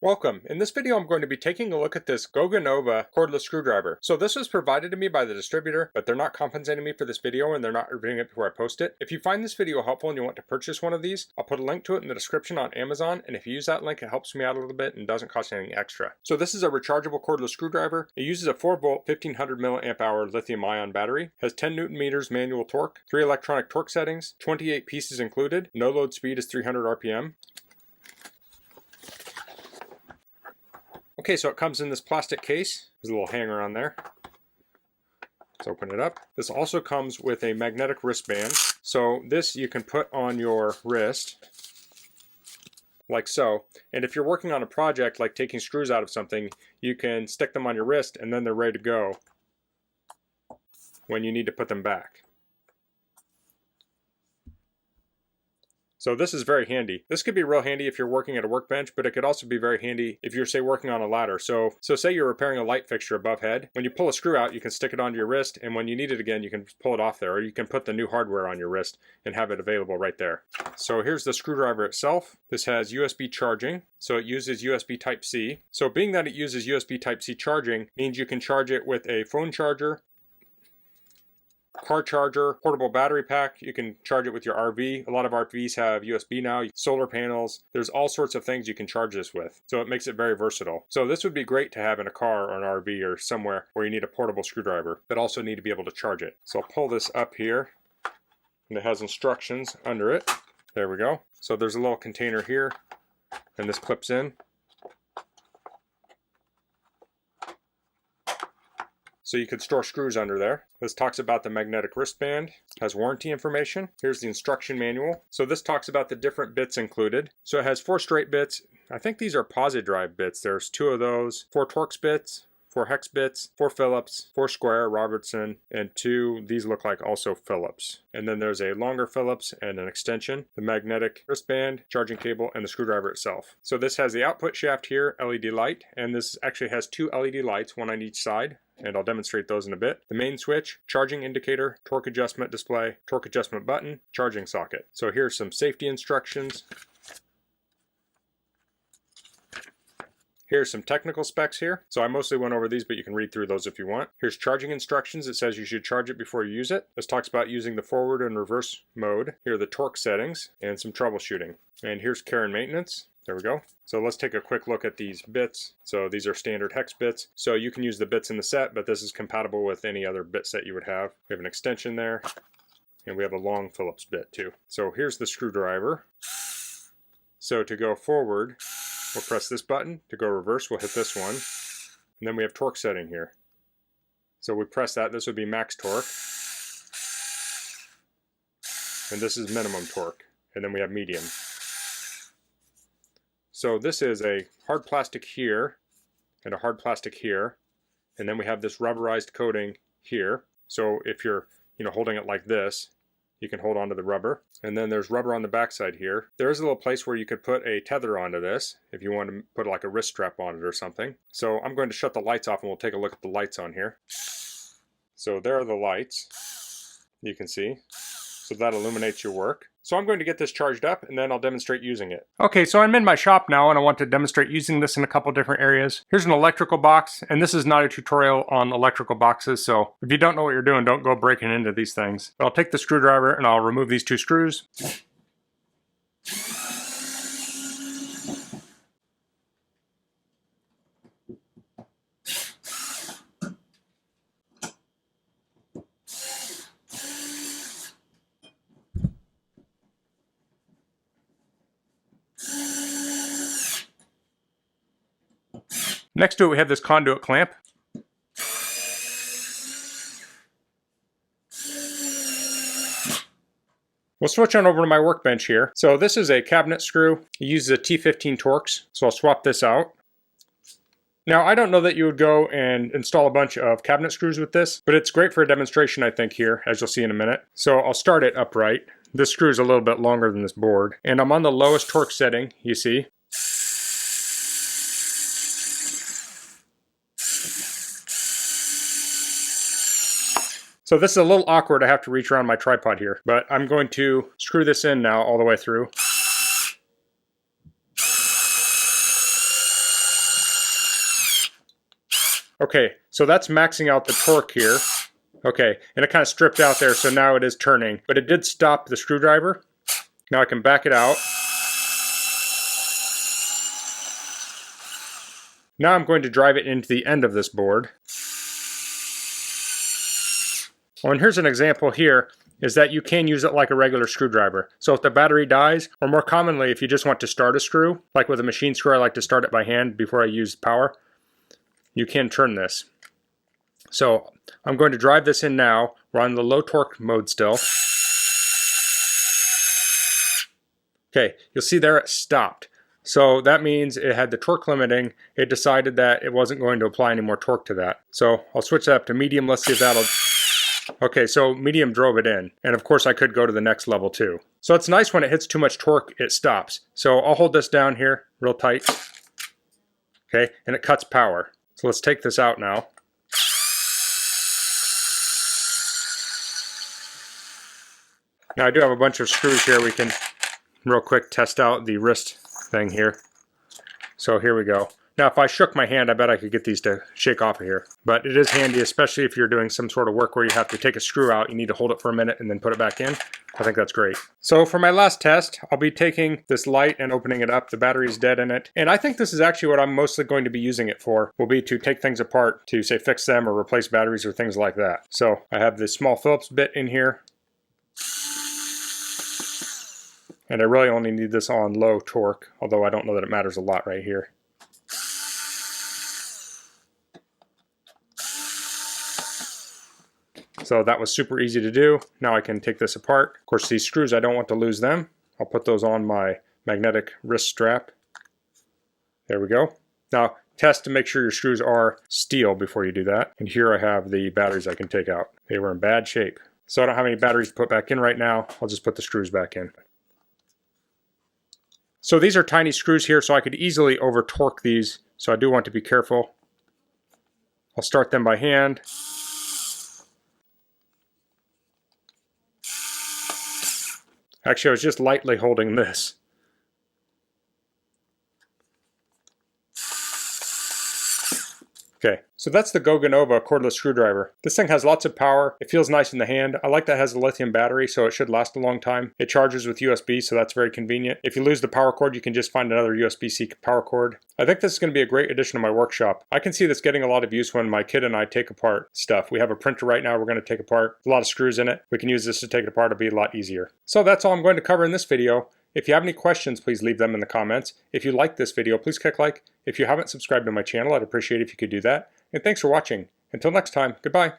Welcome. In this video I'm going to be taking a look at this GoGonova cordless screwdriver. So this was provided to me by the distributor, but they're not compensating me for this video and they're not reviewing it before I post it. If you find this video helpful and you want to purchase one of these, I'll put a link to it in the description on Amazon, and if you use that link it helps me out a little bit and doesn't cost anything extra. So this is a rechargeable cordless screwdriver. It uses a 4-volt 1500 milliamp hour lithium ion battery, has 10 Newton meters manual torque, 3 electronic torque settings, 28 pieces included, no load speed is 300 RPM. Okay, so it comes in this plastic case. There's a little hanger on there. Let's open it up. This also comes with a magnetic wristband. So this you can put on your wrist, like so. And if you're working on a project like taking screws out of something, you can stick them on your wrist and then they're ready to go when you need to put them back. So this is very handy. This could be real handy if you're working at a workbench, but it could also be very handy if you're, say, working on a ladder. So say you're repairing a light fixture above head. When you pull a screw out, you can stick it onto your wrist, and when you need it again, you can pull it off there, or you can put the new hardware on your wrist and have it available right there. So here's the screwdriver itself. This has USB charging, so it uses USB Type-C. So being that it uses USB Type-C charging means you can charge it with a phone charger, car charger, portable battery pack. You can charge it with your RV. A lot of RVs have USB now, solar panels. There's all sorts of things you can charge this with. So it makes it very versatile. So this would be great to have in a car or an RV or somewhere where you need a portable screwdriver, but also need to be able to charge it. So I'll pull this up here, and it has instructions under it. There we go. So there's a little container here, and this clips in. So you could store screws under there. This talks about the magnetic wristband, has warranty information. Here's the instruction manual. So this talks about the different bits included. So it has 4 straight bits. I think these are posi-drive bits. There's 2 of those, 4 Torx bits, 4 hex bits, 4 Phillips, 4 square Robertson, and 2, these look like also Phillips. And then there's a longer Phillips and an extension, the magnetic wristband, charging cable, and the screwdriver itself. So this has the output shaft here, LED light, and this actually has 2 LED lights, one on each side, and I'll demonstrate those in a bit. The main switch, charging indicator, torque adjustment display, torque adjustment button, charging socket. So here's some safety instructions. Here's some technical specs here. So I mostly went over these, but you can read through those if you want. Here's charging instructions. It says you should charge it before you use it. This talks about using the forward and reverse mode. Here are the torque settings and some troubleshooting. And here's care and maintenance. There we go. So let's take a quick look at these bits. So these are standard hex bits. So you can use the bits in the set, but this is compatible with any other bit set you would have. We have an extension there, and we have a long Phillips bit too. So here's the screwdriver. So to go forward, we'll press this button. To go reverse, we'll hit this one. And then we have torque setting here. So we press that. This would be max torque. And this is minimum torque. And then we have medium. So this is a hard plastic here and a hard plastic here, and then we have this rubberized coating here. So if you're holding it like this, you can hold onto the rubber. And then there's rubber on the backside here. There is a little place where you could put a tether onto this if you want to put like a wrist strap on it or something. So I'm going to shut the lights off and we'll take a look at the lights on here. So there are the lights, you can see. So that illuminates your work. So I'm going to get this charged up and then I'll demonstrate using it. Okay, so I'm in my shop now and I want to demonstrate using this in a couple different areas. Here's an electrical box, and this is not a tutorial on electrical boxes, so if you don't know what you're doing, don't go breaking into these things. But I'll take the screwdriver and I'll remove these 2 screws. Next to it we have this conduit clamp. We'll switch on over to my workbench here. So this is a cabinet screw. It uses a T15 Torx, so I'll swap this out. Now I don't know that you would go and install a bunch of cabinet screws with this, but it's great for a demonstration I think here, as you'll see in a minute. So I'll start it upright. This screw is a little bit longer than this board, and I'm on the lowest torque setting, you see. So this is a little awkward. I have to reach around my tripod here, but I'm going to screw this in now all the way through. Okay, so that's maxing out the torque here. Okay, and it kind of stripped out there, so now it is turning. But it did stop the screwdriver. Now I can back it out. Now I'm going to drive it into the end of this board. Well, and here's an example here, is that you can use it like a regular screwdriver. So if the battery dies, or more commonly if you just want to start a screw, like with a machine screw I like to start it by hand before I use power, you can turn this. So I'm going to drive this in now. We're on the low torque mode still. Okay, you'll see there it stopped. So that means it had the torque limiting. It decided that it wasn't going to apply any more torque to that. So I'll switch that up to medium. Let's see if that'll... Okay, so medium drove it in. And of course I could go to the next level too. So it's nice when it hits too much torque, it stops. So I'll hold this down here real tight. Okay, and it cuts power. So let's take this out now. Now I do have a bunch of screws here. We can real quick test out the wrist thing here. So here we go. Now if I shook my hand, I bet I could get these to shake off of here. But it is handy, especially if you're doing some sort of work where you have to take a screw out. You need to hold it for a minute and then put it back in. I think that's great. So for my last test, I'll be taking this light and opening it up. The battery is dead in it. And I think this is actually what I'm mostly going to be using it for, will be to take things apart to, say, fix them or replace batteries or things like that. So I have this small Phillips bit in here. And I really only need this on low torque, although I don't know that it matters a lot right here. So that was super easy to do. Now I can take this apart. Of course, these screws, I don't want to lose them. I'll put those on my magnetic wrist strap. There we go. Now, test to make sure your screws are steel before you do that. And here I have the batteries I can take out. They were in bad shape. So I don't have any batteries to put back in right now. I'll just put the screws back in. So these are tiny screws here, so I could easily over torque these, so I do want to be careful. I'll start them by hand. Actually, I was just lightly holding this. Okay, so that's the GoGonova cordless screwdriver. This thing has lots of power. It feels nice in the hand. I like that it has a lithium battery, so it should last a long time. It charges with USB, so that's very convenient. If you lose the power cord, you can just find another USB-C power cord. I think this is going to be a great addition to my workshop. I can see this getting a lot of use when my kid and I take apart stuff. We have a printer right now we're going to take apart. A lot of screws in it. We can use this to take it apart. It'll be a lot easier. So that's all I'm going to cover in this video. If you have any questions, please leave them in the comments. If you liked this video, please click like. If you haven't subscribed to my channel, I'd appreciate it if you could do that. And thanks for watching. Until next time, goodbye.